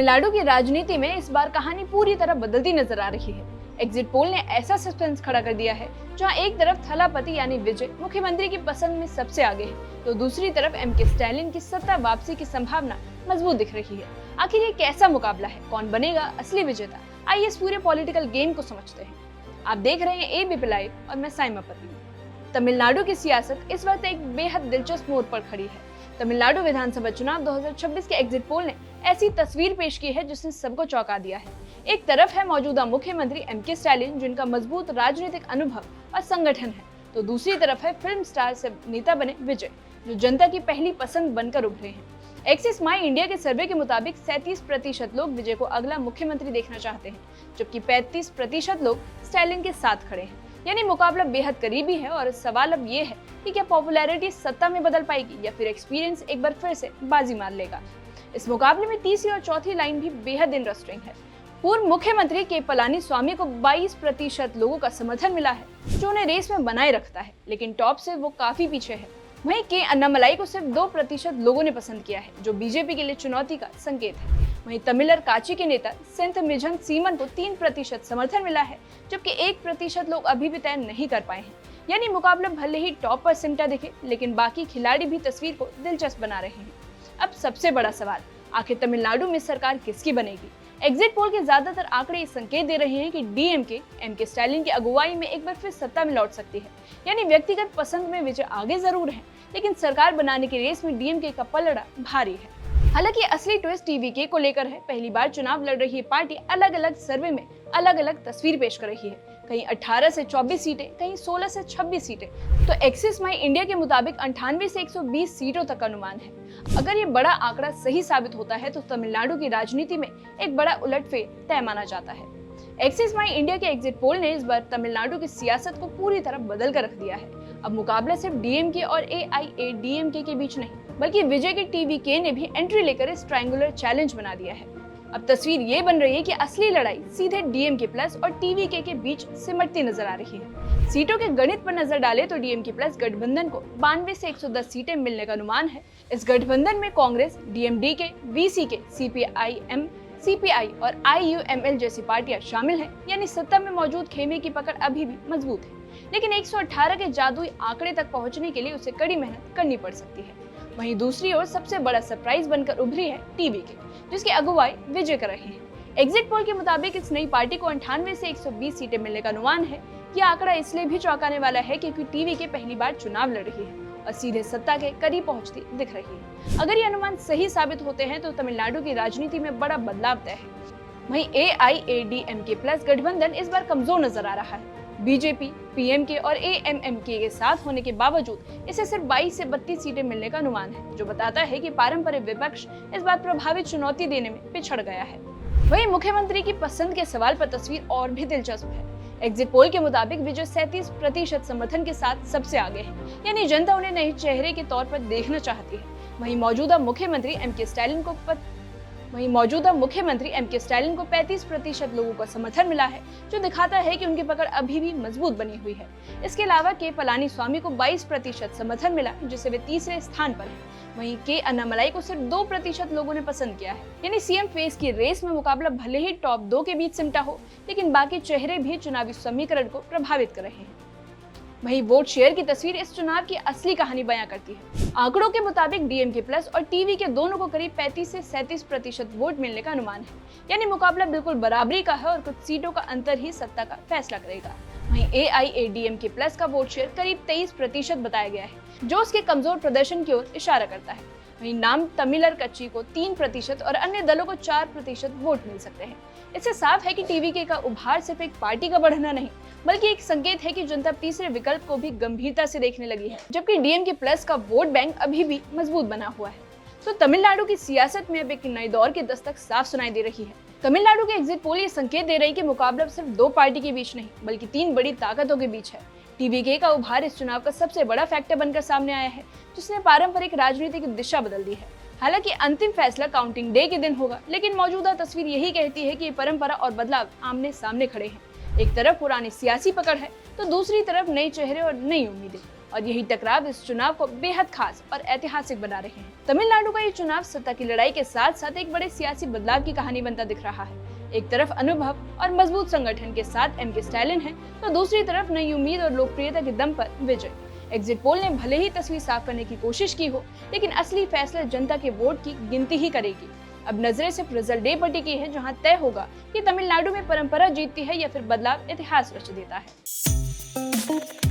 तमिलनाडु की राजनीति में इस बार कहानी पूरी तरह बदलती नजर आ रही है। एग्जिट पोल ने ऐसा सस्पेंस खड़ा कर दिया है, जहां एक तरफ थलापति यानी विजय मुख्यमंत्री की पसंद में सबसे आगे है, तो दूसरी तरफ एमके स्टैलिन की सत्ता वापसी की संभावना मजबूत दिख रही है। आखिर ये कैसा मुकाबला है, कौन बनेगा असली विजेता? आइए इस पूरे पॉलिटिकल गेम को समझते हैं। आप देख रहे हैं एबीपी लाइव और मैं साइमा परवीन। तमिलनाडु की सियासत इस वक्त एक बेहद दिलचस्प मोड़ पर खड़ी है। तमिलनाडु विधानसभा चुनाव 2026 के एग्जिट पोल ने ऐसी तस्वीर पेश की है जिसने सबको चौंका दिया है। एक तरफ है मौजूदा मुख्यमंत्री एमके स्टैलिन, जिनका मजबूत राजनीतिक अनुभव और संगठन है, तो दूसरी तरफ है फिल्म स्टार से नेता बने विजय, जो जनता की पहली पसंद बनकर उभरे हैं। एक्सिस माई इंडिया के सर्वे के मुताबिक 37% लोग विजय को अगला मुख्यमंत्री देखना चाहते हैं, जबकि 35% लोग स्टैलिन के साथ खड़े हैं। यानी मुकाबला बेहद करीबी है और सवाल अब ये है कि क्या पॉपुलैरिटी सत्ता में बदल पाएगी या फिर एक्सपीरियंस एक बार फिर से बाजी मार लेगा। इस मुकाबले में तीसरी और चौथी लाइन भी बेहद इंटरेस्टिंग है। पूर्व मुख्यमंत्री के पलानीस्वामी को 22% लोगों का समर्थन मिला है, जो उन्हें रेस में बनाए रखता है, लेकिन टॉप से वो काफी पीछे है। वहीं के अन्नामलाई को सिर्फ 2% लोगों ने पसंद किया है, जो बीजेपी के लिए चुनौती का संकेत है। वहीं तमिलर काची के नेता सेंथ मिजन सीमन को 3% समर्थन मिला है, जबकि 1% लोग अभी भी तय नहीं कर पाए हैं। यानी मुकाबला भले ही टॉप पर सिमटा दिखे, लेकिन बाकी खिलाड़ी भी तस्वीर को दिलचस्प बना रहे हैं। अब सबसे बड़ा सवाल, आखिर तमिलनाडु में सरकार किसकी बनेगी? एग्जिट पोल के ज्यादातर आंकड़े ये संकेत दे रहे हैं कि डीएमके एमके स्टैलिन की अगुवाई में एक बार फिर सत्ता में लौट सकती है। यानी व्यक्तिगत पसंद में विजय आगे जरूर है, लेकिन सरकार बनाने की रेस में डीएमके का पलड़ा भारी है। हालांकि असली ट्विस्ट टीवीके को लेकर है। पहली बार चुनाव लड़ रही पार्टी अलग अलग सर्वे में अलग अलग तस्वीर पेश कर रही है। कहीं 18 से 24 सीटें, कहीं 16 से 26 सीटें। तो एक्सिस माई इंडिया के मुताबिक 98 से 120 सीटों तक का अनुमान है। अगर ये बड़ा आंकड़ा सही साबित होता है तो तमिलनाडु की राजनीति में एक बड़ा उलटफेर तय माना जाता है। एक्सिस माई इंडिया के एग्जिट पोल ने इस बार तमिलनाडु की सियासत को पूरी तरह बदल कर रख दिया है। अब मुकाबला सिर्फ डीएमके और एआईएडीएमके के बीच नहीं, बल्कि विजय के टीवीके ने भी एंट्री लेकर इस ट्रायंगुलर चैलेंज बना दिया है। अब तस्वीर ये बन रही है कि असली लड़ाई सीधे डीएमके प्लस और टीवीके के बीच सिमटती नजर आ रही है। सीटों के गणित पर नजर डाले तो डीएमके प्लस गठबंधन को 92 से 110 सीटें मिलने का अनुमान है। इस गठबंधन में Congress, DMDK, VCK, CPIM, CPI और आईयूएमएल जैसी पार्टियां शामिल हैं। यानी सत्ता में मौजूद खेमे की पकड़ अभी भी मजबूत है, लेकिन 118 के जादुई आंकड़े तक पहुंचने के लिए उसे कड़ी मेहनत करनी पड़ सकती है। वहीं दूसरी ओर सबसे बड़ा सरप्राइज बनकर उभरी है टीवीके, जिसकी अगुवाई विजय कर रहे हैं। एग्जिट पोल के मुताबिक इस नई पार्टी को 98 से 120 सीटें मिलने का अनुमान है। यह आंकड़ा इसलिए भी चौंकाने वाला है क्योंकि टीवीके पहली बार चुनाव लड़ रही है और सीधे सत्ता के करीब पहुंचती दिख रही है। अगर ये अनुमान सही साबित होते हैं तो तमिलनाडु की राजनीति में बड़ा बदलाव तय है। वहीं एआईएडीएमके प्लस गठबंधन इस बार कमजोर नजर आ रहा है। बीजेपी, पीएमके और एएमएमके के साथ होने के बावजूद इसे सिर्फ 22 से 32 सीटें मिलने का अनुमान है, जो बताता है कि पारंपरिक विपक्ष इस बार प्रभावी चुनौती देने में पिछड़ गया है। वहीं मुख्यमंत्री की पसंद के सवाल पर तस्वीर और भी दिलचस्प है। एग्जिट पोल के मुताबिक विजय 37% समर्थन के साथ सबसे आगे है, यानी जनता उन्हें नए चेहरे के तौर पर देखना चाहती है। वहीं मौजूदा मुख्यमंत्री एमके स्टैलिन को 35% लोगों का समर्थन मिला है, जो दिखाता है कि उनकी पकड़ अभी भी मजबूत बनी हुई है। इसके अलावा के पलानीस्वामी को 22% समर्थन मिला, जिससे वे तीसरे स्थान पर हैं। वहीं के अन्नामलाई को सिर्फ 2% लोगों ने पसंद किया है। यानी सीएम फेस की रेस में मुकाबला भले ही टॉप 2 के बीच सिमटा हो, लेकिन बाकी चेहरे भी चुनावी समीकरण को प्रभावित कर रहे हैं। वहीं वोट शेयर की तस्वीर इस चुनाव की असली कहानी बयां करती है। आंकड़ों के मुताबिक डीएमके प्लस और टीवीके दोनों को करीब 35 से 37% वोट मिलने का अनुमान है। यानी मुकाबला बिल्कुल बराबरी का है और कुछ सीटों का अंतर ही सत्ता का फैसला करेगा। वहीं एआईएडीएमके प्लस का वोट शेयर करीब 23% बताया गया है, जो उसके कमजोर प्रदर्शन की ओर इशारा करता है। वहीं नाम तमिलर कच्ची को 3% और अन्य दलों को 4% वोट मिल सकते हैं। इससे साफ है कि टीवीके का उभार सिर्फ एक पार्टी का बढ़ना नहीं, बल्कि एक संकेत है कि जनता तीसरे विकल्प को भी गंभीरता से देखने लगी है, जबकि डीएमके प्लस का वोट बैंक अभी भी मजबूत बना हुआ है। तो तमिलनाडु की सियासत में अब एक नए दौर की दस्तक साफ सुनाई दे रही है। तमिलनाडु के एग्जिट पोल ये संकेत दे रही है कि मुकाबला सिर्फ 2 पार्टी के बीच नहीं, बल्कि 3 बड़ी ताकतों के बीच है। टीवीके का उभार इस चुनाव का सबसे बड़ा फैक्टर बनकर सामने आया है, जिसने पारंपरिक राजनीति की दिशा बदल दी है। हालांकि अंतिम फैसला काउंटिंग डे के दिन होगा, लेकिन मौजूदा तस्वीर यही कहती है कि ये परंपरा और बदलाव आमने सामने खड़े हैं। एक तरफ पुरानी सियासी पकड़ है, तो दूसरी तरफ नए चेहरे और नई उम्मीदें। और यही टकराव इस चुनाव को बेहद खास और ऐतिहासिक बना रहे हैं। तमिलनाडु का ये चुनाव सत्ता की लड़ाई के साथ साथ एक बड़े सियासी बदलाव की कहानी बनता दिख रहा है। एक तरफ अनुभव और मजबूत संगठन के साथ एम.के. स्टालिन है, तो दूसरी तरफ नई उम्मीद और लोकप्रियता के दम पर विजय। एग्जिट पोल ने भले ही तस्वीर साफ करने की कोशिश की हो, लेकिन असली फैसला जनता के वोट की गिनती ही करेगी। अब नजरें सिर्फ रिजल्ट डे पर टिकी है, जहां तय होगा कि तमिलनाडु में परंपरा जीतती है या फिर बदलाव इतिहास रच देता है।